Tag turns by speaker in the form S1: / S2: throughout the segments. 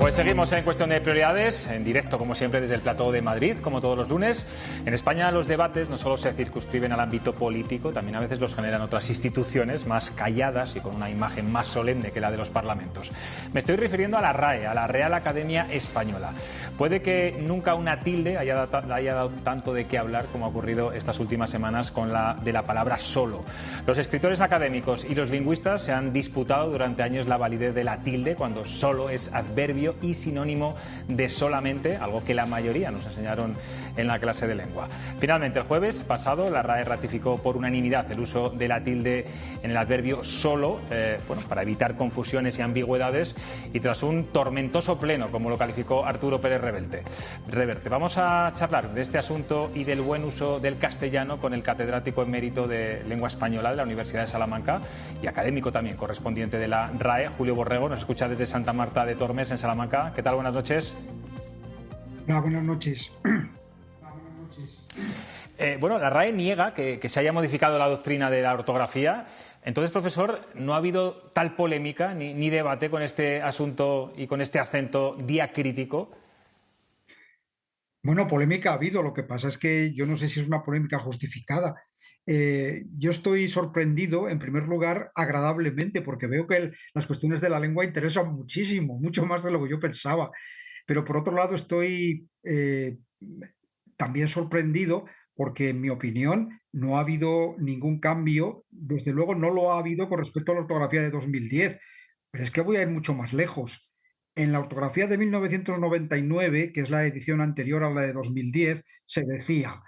S1: Pues seguimos en Cuestión de Prioridades, en directo como siempre desde el Plató de Madrid, como todos los lunes. En España los debates no solo se circunscriben al ámbito político, también a veces los generan otras instituciones más calladas y con una imagen más solemne que la de los parlamentos. Me estoy refiriendo a la RAE, a la Real Academia Española. Puede que nunca una tilde haya dado tanto de qué hablar como ha ocurrido estas últimas semanas con la de la palabra solo. Los escritores académicos y los lingüistas se han disputado durante años la validez de la tilde cuando solo es adverbio y sinónimo de solamente, algo que la mayoría nos enseñaron en la clase de lengua. Finalmente, el jueves pasado, la RAE ratificó por unanimidad el uso de la tilde en el adverbio solo, para evitar confusiones y ambigüedades, y tras un tormentoso pleno, como lo calificó Arturo Pérez Reverte. Vamos a charlar de este asunto y del buen uso del castellano con el catedrático emérito de Lengua Española de la Universidad de Salamanca y académico también, correspondiente de la RAE, Julio Borrego. Nos escucha desde Santa Marta de Tormes, en Salamanca. ¿Qué tal? Buenas noches.
S2: Hola, buenas noches.
S1: La RAE niega que se haya modificado la doctrina de la ortografía. Entonces, profesor, ¿no ha habido tal polémica ni debate con este asunto y con este acento diacrítico?
S2: Bueno, polémica ha habido, lo que pasa es que yo no sé si es una polémica justificada. Yo estoy sorprendido, en primer lugar, agradablemente, porque veo que las cuestiones de la lengua interesan muchísimo, mucho más de lo que yo pensaba. Pero por otro lado, estoy también sorprendido porque, en mi opinión, no ha habido ningún cambio. Desde luego no lo ha habido con respecto a la ortografía de 2010. Pero es que voy a ir mucho más lejos. En la ortografía de 1999, que es la edición anterior a la de 2010, se decía: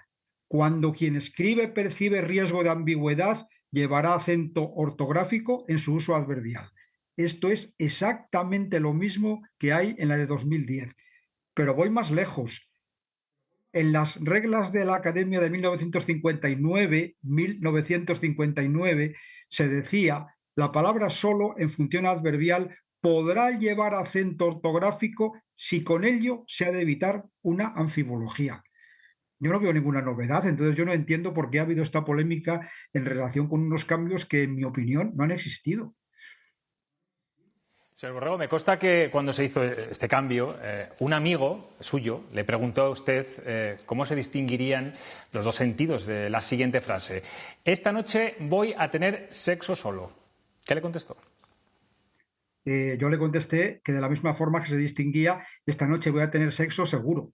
S2: cuando quien escribe percibe riesgo de ambigüedad, llevará acento ortográfico en su uso adverbial. Esto es exactamente lo mismo que hay en la de 2010. Pero voy más lejos. En las reglas de la Academia de 1959 se decía: la palabra solo en función adverbial podrá llevar acento ortográfico si con ello se ha de evitar una anfibología. Yo no veo ninguna novedad, entonces yo no entiendo por qué ha habido esta polémica en relación con unos cambios que, en mi opinión, no han existido.
S1: Señor Borrego, me consta que cuando se hizo este cambio, un amigo suyo le preguntó a usted cómo se distinguirían los dos sentidos de la siguiente frase: esta noche voy a tener sexo solo. ¿Qué le contestó?
S2: Yo le contesté que de la misma forma que se distinguía esta noche voy a tener sexo seguro.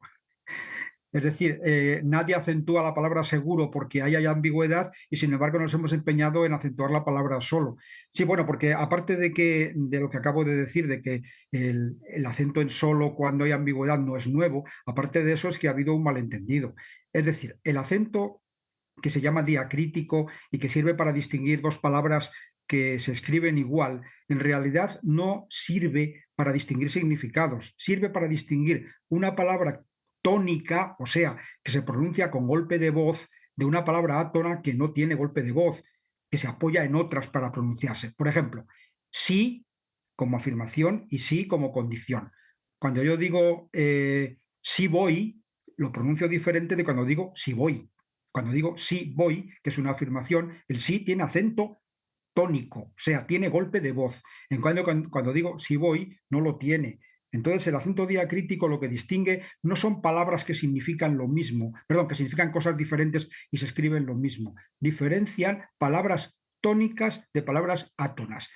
S2: Es decir, nadie acentúa la palabra seguro porque ahí hay ambigüedad y, sin embargo, nos hemos empeñado en acentuar la palabra solo. Sí, bueno, porque aparte de lo que acabo de decir, de que el acento en solo cuando hay ambigüedad no es nuevo, aparte de eso es que ha habido un malentendido. Es decir, el acento que se llama diacrítico y que sirve para distinguir dos palabras que se escriben igual, en realidad no sirve para distinguir significados, sirve para distinguir una palabra tónica, o sea, que se pronuncia con golpe de voz, de una palabra átona que no tiene golpe de voz, que se apoya en otras para pronunciarse. Por ejemplo, sí como afirmación y sí como condición. Cuando yo digo sí voy, lo pronuncio diferente de cuando digo sí voy. Cuando digo sí voy, que es una afirmación, el sí tiene acento tónico, o sea, tiene golpe de voz. En cambio, cuando digo sí voy, no lo tiene. Entonces, el acento diacrítico lo que distingue no son palabras que significan lo mismo, perdón, que significan cosas diferentes y se escriben lo mismo. Diferencian palabras tónicas de palabras átonas.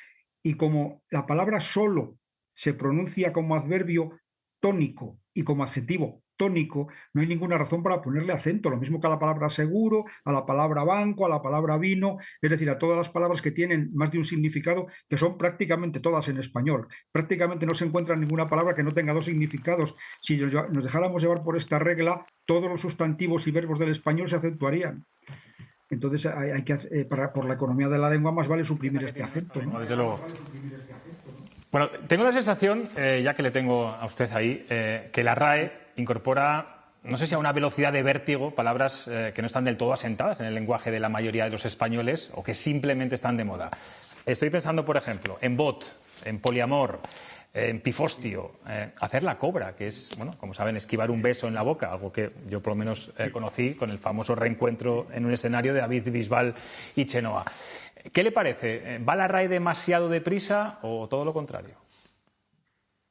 S2: Y como la palabra solo se pronuncia como adverbio tónico y como adjetivo tónico, no hay ninguna razón para ponerle acento, lo mismo que a la palabra seguro, a la palabra banco, a la palabra vino, es decir, a todas las palabras que tienen más de un significado, que son prácticamente todas en español. Prácticamente no se encuentra ninguna palabra que no tenga dos significados. Si nos dejáramos llevar por esta regla, todos los sustantivos y verbos del español se acentuarían. Entonces, hay que, por la economía de la lengua, más vale suprimir este acento, ¿no?
S1: Desde luego. Bueno, tengo la sensación, ya que le tengo a usted ahí, que la RAE incorpora, no sé si a una velocidad de vértigo, palabras que no están del todo asentadas en el lenguaje de la mayoría de los españoles o que simplemente están de moda. Estoy pensando, por ejemplo, en bot, en poliamor, en pifostio, hacer la cobra, que es, bueno, como saben, esquivar un beso en la boca, algo que yo por lo menos conocí con el famoso reencuentro en un escenario de David Bisbal y Chenoa. ¿Qué le parece? ¿Va la RAE demasiado deprisa o todo lo contrario?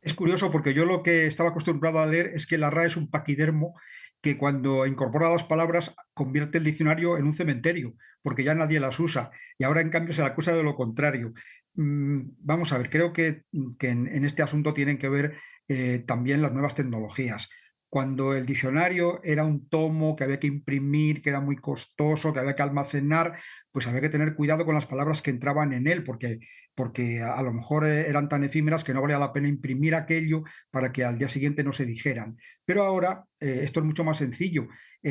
S2: Es curioso porque yo lo que estaba acostumbrado a leer es que la RAE es un paquidermo que cuando incorpora las palabras convierte el diccionario en un cementerio, porque ya nadie las usa. Y ahora, en cambio, se le acusa de lo contrario. Vamos a ver, creo que en este asunto tienen que ver también las nuevas tecnologías. Cuando el diccionario era un tomo que había que imprimir, que era muy costoso, que había que almacenar, pues había que tener cuidado con las palabras que entraban en él, porque a lo mejor eran tan efímeras que no valía la pena imprimir aquello para que al día siguiente no se dijeran. Pero ahora esto es mucho más sencillo.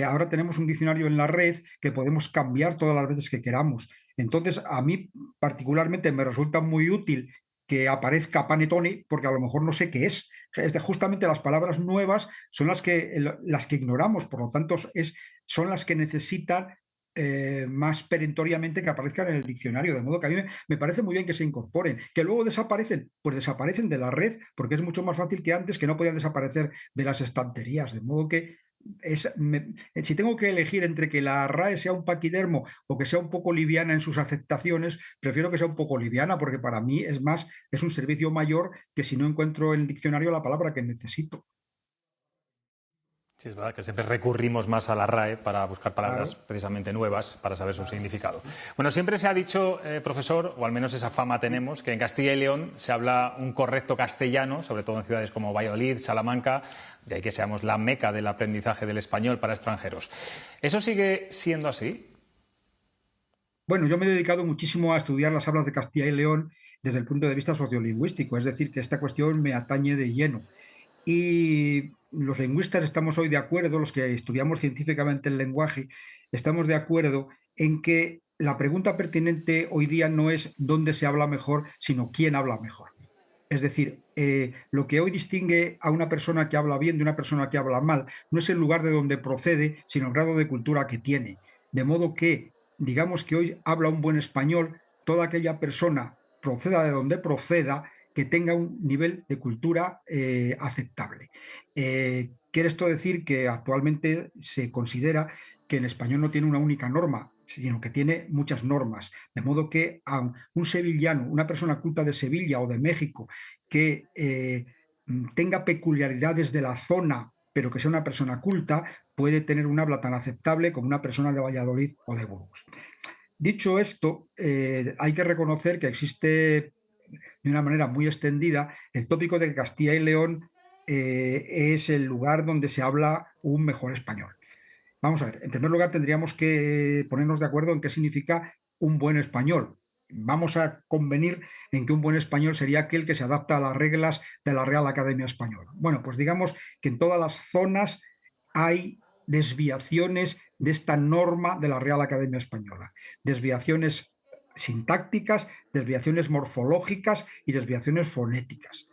S2: Ahora tenemos un diccionario en la red que podemos cambiar todas las veces que queramos. Entonces, a mí particularmente me resulta muy útil que aparezca Panettone porque a lo mejor no sé qué es. Justamente las palabras nuevas son las que ignoramos, por lo tanto son las que necesitan más perentoriamente que aparezcan en el diccionario, de modo que a mí me parece muy bien que se incorporen, que luego desaparecen, pues desaparecen de la red, porque es mucho más fácil que antes, que no podían desaparecer de las estanterías, de modo que si tengo que elegir entre que la RAE sea un paquidermo o que sea un poco liviana en sus aceptaciones, prefiero que sea un poco liviana, porque para mí es un servicio mayor que si no encuentro en el diccionario la palabra que necesito.
S1: Sí, es verdad que siempre recurrimos más a la RAE para buscar palabras
S2: Claro.
S1: precisamente nuevas para saber su significado. Bueno, siempre se ha dicho, profesor, o al menos esa fama tenemos, que en Castilla y León se habla un correcto castellano, sobre todo en ciudades como Valladolid, Salamanca, de ahí que seamos la meca del aprendizaje del español para extranjeros. ¿Eso sigue siendo así?
S2: Bueno, yo me he dedicado muchísimo a estudiar las hablas de Castilla y León desde el punto de vista sociolingüístico, es decir, que esta cuestión me atañe de lleno. Y los lingüistas estamos hoy de acuerdo, los que estudiamos científicamente el lenguaje, estamos de acuerdo en que la pregunta pertinente hoy día no es dónde se habla mejor, sino quién habla mejor. Es decir, lo que hoy distingue a una persona que habla bien de una persona que habla mal no es el lugar de donde procede, sino el grado de cultura que tiene. De modo que, digamos que hoy habla un buen español, toda aquella persona, proceda de donde proceda, que tenga un nivel de cultura aceptable. ¿Quiere esto decir que actualmente se considera que el español no tiene una única norma, sino que tiene muchas normas? De modo que a un sevillano, una persona culta de Sevilla o de México, que tenga peculiaridades de la zona, pero que sea una persona culta, puede tener un habla tan aceptable como una persona de Valladolid o de Burgos. Dicho esto, hay que reconocer que existe de una manera muy extendida el tópico de que Castilla y León es el lugar donde se habla un mejor español. Vamos a ver, en primer lugar tendríamos que ponernos de acuerdo en qué significa un buen español. Vamos a convenir en que un buen español sería aquel que se adapta a las reglas de la Real Academia Española. Bueno, pues digamos que en todas las zonas hay desviaciones de esta norma de la Real Academia Española. Desviaciones sintácticas, desviaciones morfológicas y desviaciones fonéticas.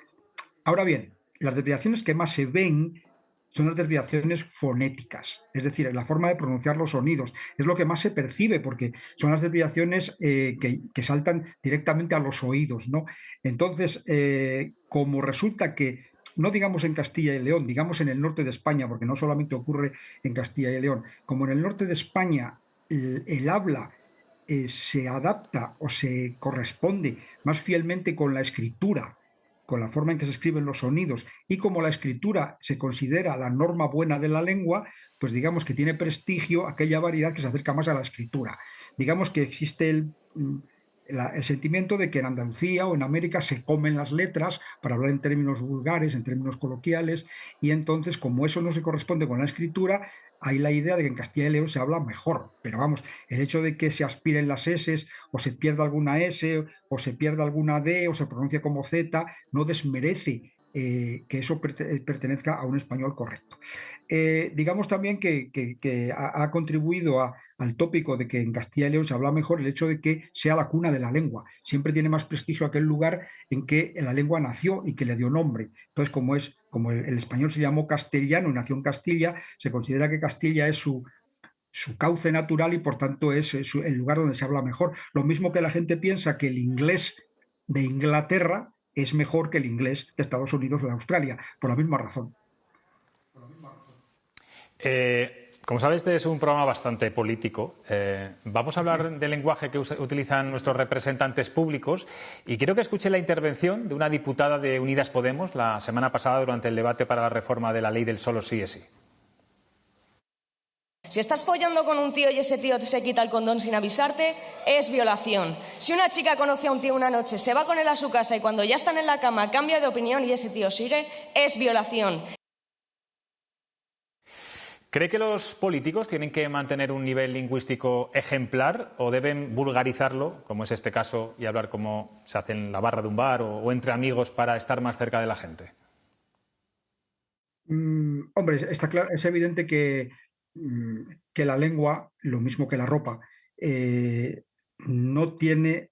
S2: Ahora bien, las desviaciones que más se ven son las desviaciones fonéticas, es decir, la forma de pronunciar los sonidos. Es lo que más se percibe porque son las desviaciones que saltan directamente a los oídos, ¿no? Entonces, como resulta que, no digamos en Castilla y León, digamos en el norte de España, porque no solamente ocurre en Castilla y León, como en el norte de España el habla se adapta o se corresponde más fielmente con la escritura, con la forma en que se escriben los sonidos, y como la escritura se considera la norma buena de la lengua, pues digamos que tiene prestigio aquella variedad que se acerca más a la escritura. Digamos que existe el sentimiento de que en Andalucía o en América se comen las letras para hablar en términos vulgares, en términos coloquiales, y entonces como eso no se corresponde con la escritura, hay la idea de que en Castilla y León se habla mejor, pero vamos, el hecho de que se aspiren las S o se pierda alguna S o se pierda alguna D o se pronuncia como Z no desmerece que eso pertenezca a un español correcto. Digamos también que ha contribuido al tópico de que en Castilla y León se habla mejor el hecho de que sea la cuna de la lengua. Siempre tiene más prestigio aquel lugar en que la lengua nació y que le dio nombre. Entonces, como el español se llamó castellano y nació en Castilla, se considera que Castilla es su cauce natural y por tanto es el lugar donde se habla mejor. Lo mismo que la gente piensa que el inglés de Inglaterra es mejor que el inglés de Estados Unidos o de Australia, por la misma razón.
S1: Como sabes, este es un programa bastante político. Vamos a hablar del lenguaje que utilizan nuestros representantes públicos y quiero que escuche la intervención de una diputada de Unidas Podemos la semana pasada durante el debate para la reforma de la ley del solo sí es sí.
S3: Si estás follando con un tío y ese tío se quita el condón sin avisarte, es violación. Si una chica conoce a un tío una noche, se va con él a su casa y cuando ya están en la cama cambia de opinión y ese tío sigue, es violación.
S1: ¿Cree que los políticos tienen que mantener un nivel lingüístico ejemplar o deben vulgarizarlo, como es este caso, y hablar como se hace en la barra de un bar o entre amigos para estar más cerca de la gente?
S2: Hombre, está claro, es evidente que la lengua, lo mismo que la ropa, no tiene,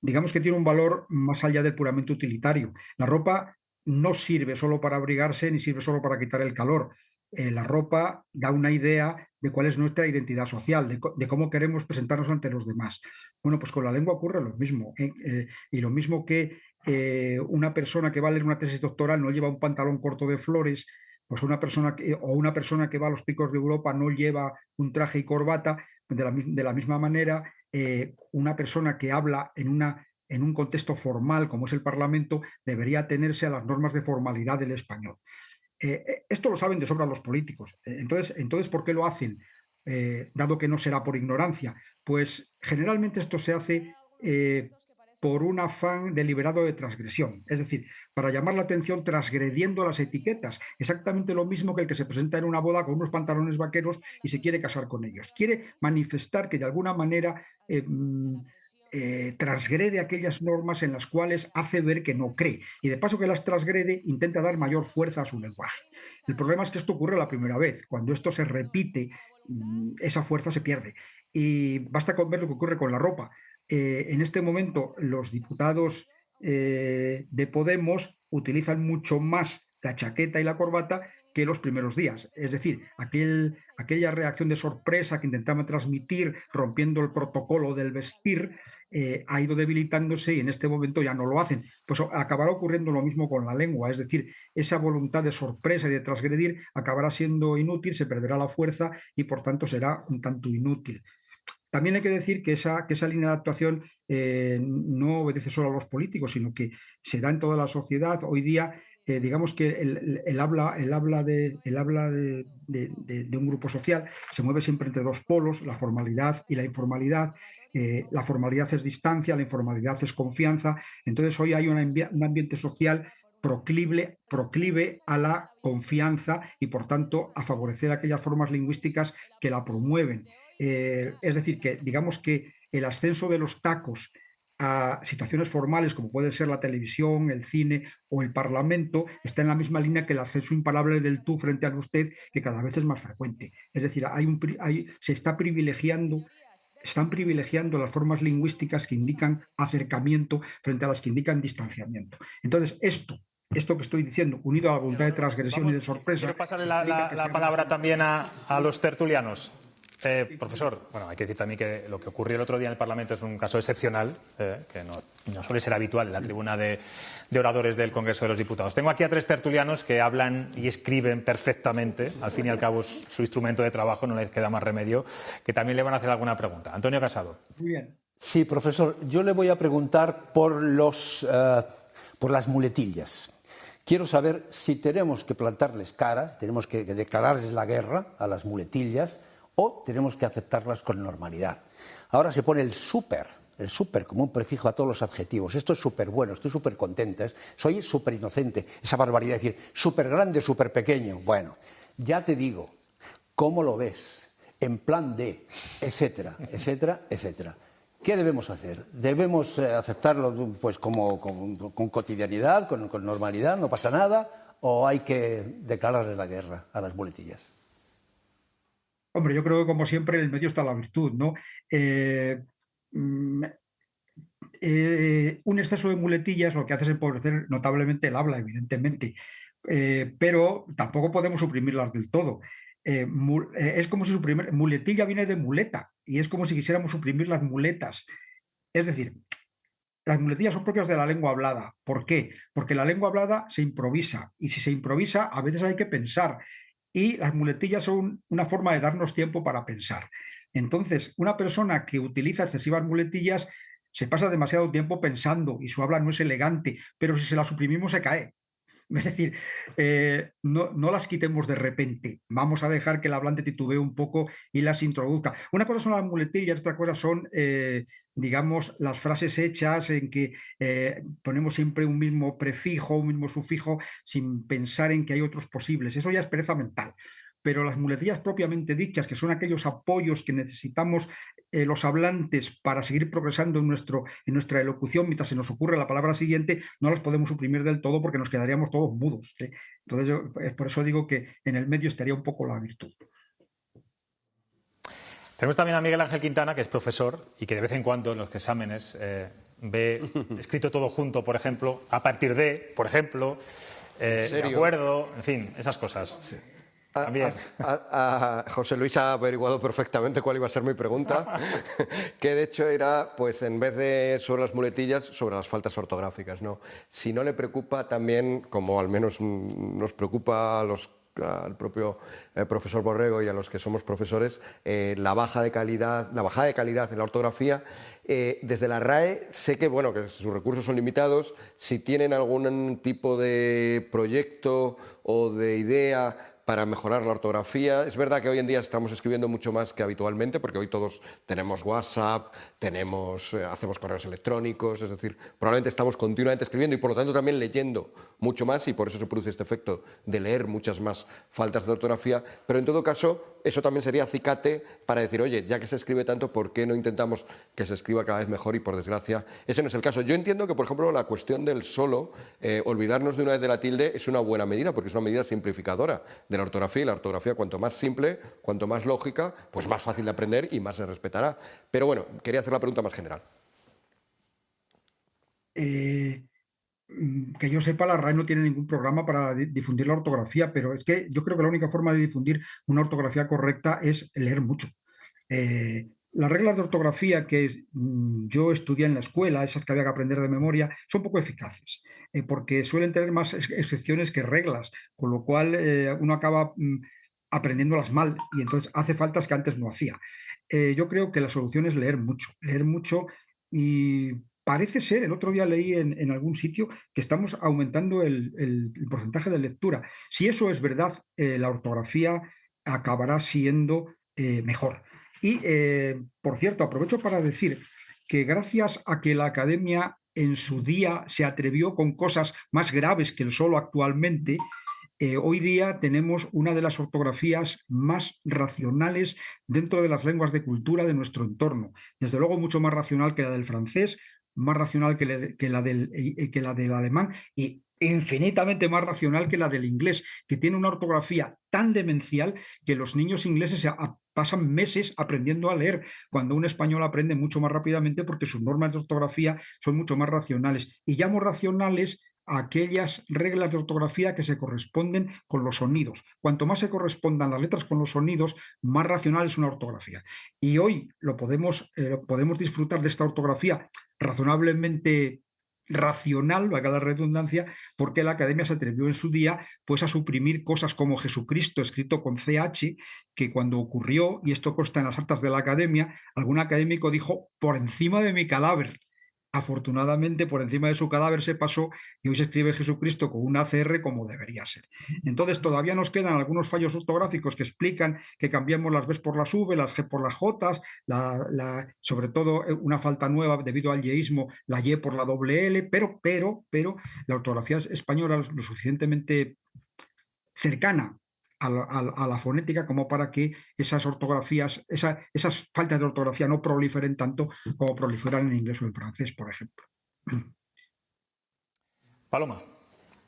S2: digamos que tiene un valor más allá del puramente utilitario. La ropa no sirve solo para abrigarse ni sirve solo para quitar el calor. La ropa da una idea de cuál es nuestra identidad social, de cómo queremos presentarnos ante los demás. Bueno, pues con la lengua ocurre lo mismo. Y lo mismo que una persona que va a leer una tesis doctoral no lleva un pantalón corto de flores, pues una persona que va a los picos de Europa no lleva un traje y corbata. De la misma manera, una persona que habla en un contexto formal como es el Parlamento debería atenerse a las normas de formalidad del español. Esto lo saben de sobra los políticos. Entonces, ¿por qué lo hacen? Dado que no será por ignorancia. Pues generalmente esto se hace por un afán deliberado de transgresión, es decir, para llamar la atención transgrediendo las etiquetas, exactamente lo mismo que el que se presenta en una boda con unos pantalones vaqueros y se quiere casar con ellos. Quiere manifestar que de alguna manera transgrede aquellas normas en las cuales hace ver que no cree y de paso que las transgrede intenta dar mayor fuerza a su lenguaje. El problema es que esto ocurre la primera vez. Cuando esto se repite, esa fuerza se pierde. Y basta con ver lo que ocurre con la ropa. En este momento los diputados de Podemos utilizan mucho más la chaqueta y la corbata que los primeros días. Es decir, aquella reacción de sorpresa que intentaban transmitir rompiendo el protocolo del vestir ha ido debilitándose y en este momento ya no lo hacen. Pues acabará ocurriendo lo mismo con la lengua, es decir, esa voluntad de sorpresa y de transgredir acabará siendo inútil, se perderá la fuerza y por tanto será un tanto inútil. También hay que decir que esa línea de actuación no obedece solo a los políticos, sino que se da en toda la sociedad. Hoy día, digamos que el habla de un grupo social se mueve siempre entre dos polos, la formalidad y la informalidad. La formalidad es distancia, la informalidad es confianza. Entonces hoy hay un ambiente social proclive a la confianza y por tanto a favorecer aquellas formas lingüísticas que la promueven. Es decir, que digamos que el ascenso de los tacos a situaciones formales como puede ser la televisión, el cine o el parlamento está en la misma línea que el ascenso imparable del tú frente al usted, que cada vez es más frecuente. Es decir, están privilegiando las formas lingüísticas que indican acercamiento frente a las que indican distanciamiento. Entonces, esto que estoy diciendo, unido a la voluntad de transgresión y de sorpresa...
S1: Quiero pasarle la palabra también a los tertulianos. Profesor, bueno, hay que decir también que lo que ocurrió el otro día en el Parlamento es un caso excepcional, que no suele ser habitual en la tribuna de oradores del Congreso de los Diputados. Tengo aquí a tres tertulianos que hablan y escriben perfectamente, al fin y al cabo es su instrumento de trabajo, no les queda más remedio, que también le van a hacer alguna pregunta. Antonio Casado.
S2: Muy bien.
S4: Sí, profesor, yo le voy a preguntar por las muletillas. Quiero saber si tenemos que plantarles cara, tenemos que declararles la guerra a las muletillas, o tenemos que aceptarlas con normalidad. Ahora se pone el súper como un prefijo a todos los adjetivos. Esto es súper bueno, estoy súper contenta, soy súper inocente. Esa barbaridad de decir súper grande, súper pequeño. Bueno, ya te digo, ¿cómo lo ves? En plan de, etcétera, etcétera, etcétera. ¿Qué debemos hacer? ¿Debemos aceptarlo pues con cotidianidad, con normalidad, no pasa nada? ¿O hay que declararles la guerra a las muletillas?
S2: Hombre, yo creo que como siempre en el medio está la virtud, ¿no? Un exceso de muletillas lo que hace es empobrecer notablemente el habla, evidentemente, pero tampoco podemos suprimirlas del todo. Es como si suprimir, muletilla viene de muleta y es como si quisiéramos suprimir las muletas. Es decir, las muletillas son propias de la lengua hablada. ¿Por qué? Porque la lengua hablada se improvisa y si se improvisa a veces hay que pensar. y las muletillas son una forma de darnos tiempo para pensar. Entonces, una persona que utiliza excesivas muletillas se pasa demasiado tiempo pensando y su habla no es elegante, pero si se la suprimimos se cae. Es decir, no las quitemos de repente. Vamos a dejar que el hablante titubee un poco y las introduzca. Una cosa son las muletillas, otra cosa son, digamos, las frases hechas en que ponemos siempre un mismo prefijo, un mismo sufijo, sin pensar en que hay otros posibles. Eso ya es pereza mental. Pero las muletillas propiamente dichas, que son aquellos apoyos que necesitamos los hablantes para seguir progresando en nuestra elocución mientras se nos ocurre la palabra siguiente, no las podemos suprimir del todo porque nos quedaríamos todos mudos. Entonces, por eso digo que en el medio estaría un poco la virtud.
S1: Tenemos también a Miguel Ángel Quintana, que es profesor y que de vez en cuando en los exámenes ve escrito todo junto, por ejemplo, a partir de, por ejemplo, de acuerdo, en fin, esas cosas. Sí.
S5: José Luis ha averiguado perfectamente cuál iba a ser mi pregunta, que de hecho era, pues en vez de sobre las muletillas, sobre las faltas ortográficas, ¿no? Si no le preocupa también, como al menos nos preocupa al propio profesor Borrego y a los que somos profesores, la bajada de calidad en la ortografía. Desde la RAE sé que, bueno, que sus recursos son limitados. Si tienen algún tipo de proyecto o de idea para mejorar la ortografía. Es verdad que hoy en día estamos escribiendo mucho más que habitualmente, porque hoy todos tenemos WhatsApp, hacemos correos electrónicos, es decir, probablemente estamos continuamente escribiendo y por lo tanto también leyendo mucho más, y por eso se produce este efecto de leer muchas más faltas de ortografía, pero en todo caso eso también sería acicate para decir, oye, ya que se escribe tanto, ¿por qué no intentamos que se escriba cada vez mejor? Y por desgracia ese no es el caso. Yo entiendo que, por ejemplo, la cuestión del solo, olvidarnos de una vez de la tilde, es una buena medida, porque es una medida simplificadora de la ortografía, y la ortografía cuanto más simple, cuanto más lógica, pues más fácil de aprender y más se respetará. Pero bueno, quería hacer la pregunta más general.
S2: Que yo sepa, la RAE no tiene ningún programa para difundir la ortografía, pero es que yo creo que la única forma de difundir una ortografía correcta es leer mucho. Las reglas de ortografía que yo estudié en la escuela, esas que había que aprender de memoria, son poco eficaces, porque suelen tener más excepciones que reglas, con lo cual uno acaba aprendiéndolas mal y entonces hace faltas que antes no hacía. Yo creo que la solución es leer mucho y parece ser, el otro día leí en algún sitio que estamos aumentando el porcentaje de lectura. Si eso es verdad, la ortografía acabará siendo mejor. Y, por cierto, aprovecho para decir que gracias a que la academia en su día se atrevió con cosas más graves que el solo actualmente, hoy día tenemos una de las ortografías más racionales dentro de las lenguas de cultura de nuestro entorno. Desde luego mucho más racional que la del francés, más racional que la del alemán y infinitamente más racional que la del inglés, que tiene una ortografía tan demencial que los niños ingleses pasan meses aprendiendo a leer, cuando un español aprende mucho más rápidamente porque sus normas de ortografía son mucho más racionales. Y llamo racionales a aquellas reglas de ortografía que se corresponden con los sonidos. Cuanto más se correspondan las letras con los sonidos, más racional es una ortografía. Y hoy podemos disfrutar de esta ortografía razonablemente racional, valga la redundancia, porque la academia se atrevió en su día pues a suprimir cosas como Jesucristo escrito con CH, que cuando ocurrió, y esto consta en las actas de la academia, algún académico dijo por encima de mi cadáver. Afortunadamente, por encima de su cadáver se pasó y hoy se escribe Jesucristo con una CR como debería ser. Entonces, todavía nos quedan algunos fallos ortográficos que explican que cambiamos las B por las V, las G por las J, sobre todo una falta nueva debido al yeísmo, la Y por la doble L, pero la ortografía española es lo suficientemente cercana a la fonética como para que esas ortografías, esas faltas de ortografía no proliferen tanto como proliferan en inglés o en francés, por ejemplo.
S1: Paloma.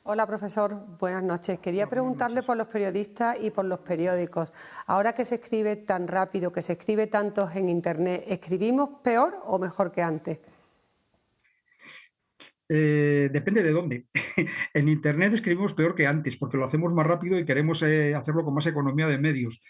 S6: Hola, profesor. Buenas noches. Quería preguntarle por los periodistas y por los periódicos. Ahora que se escribe tan rápido, que se escribe tanto en Internet, ¿escribimos peor o mejor que antes?
S2: Depende de dónde. En Internet escribimos peor que antes porque lo hacemos más rápido y queremos hacerlo con más economía de medios.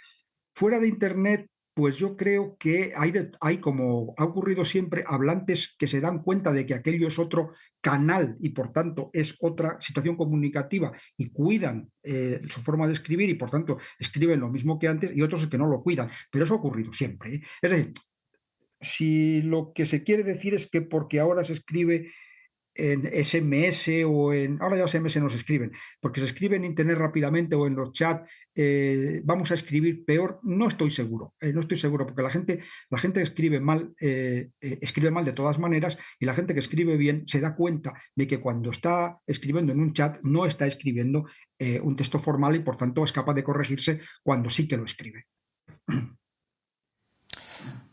S2: Fuera de Internet, pues yo creo que hay, como ha ocurrido siempre, hablantes que se dan cuenta de que aquello es otro canal y por tanto es otra situación comunicativa y cuidan su forma de escribir y por tanto escriben lo mismo que antes, y otros que no lo cuidan. Pero eso ha ocurrido siempre, ¿eh? Es decir, si lo que se quiere decir es que porque ahora se escribe en SMS o en... Ahora ya SMS no se escriben, porque se escribe en Internet rápidamente o en los chats, vamos a escribir peor, no estoy seguro, no estoy seguro, porque la gente escribe mal de todas maneras, y la gente que escribe bien se da cuenta de que cuando está escribiendo en un chat no está escribiendo un texto formal y por tanto es capaz de corregirse cuando sí que lo escribe.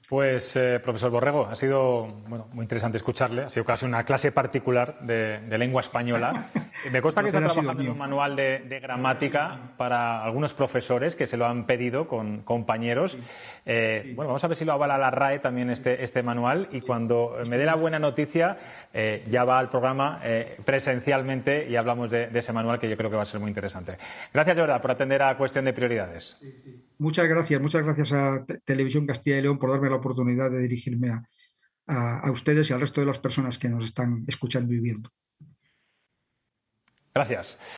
S1: Pues, profesor Borrego, ha sido muy interesante escucharle. Ha sido casi una clase particular de lengua española. Me consta que está trabajando en un manual de gramática para algunos profesores que se lo han pedido con compañeros. Bueno, vamos a ver si lo avala la RAE también este manual, y cuando me dé la buena noticia ya va al programa presencialmente y hablamos de ese manual, que yo creo que va a ser muy interesante. Gracias, de verdad, por atender a Cuestión de Prioridades.
S2: Muchas gracias a Televisión Castilla y León por darme la oportunidad de dirigirme a ustedes y al resto de las personas que nos están escuchando y viendo.
S1: Gracias.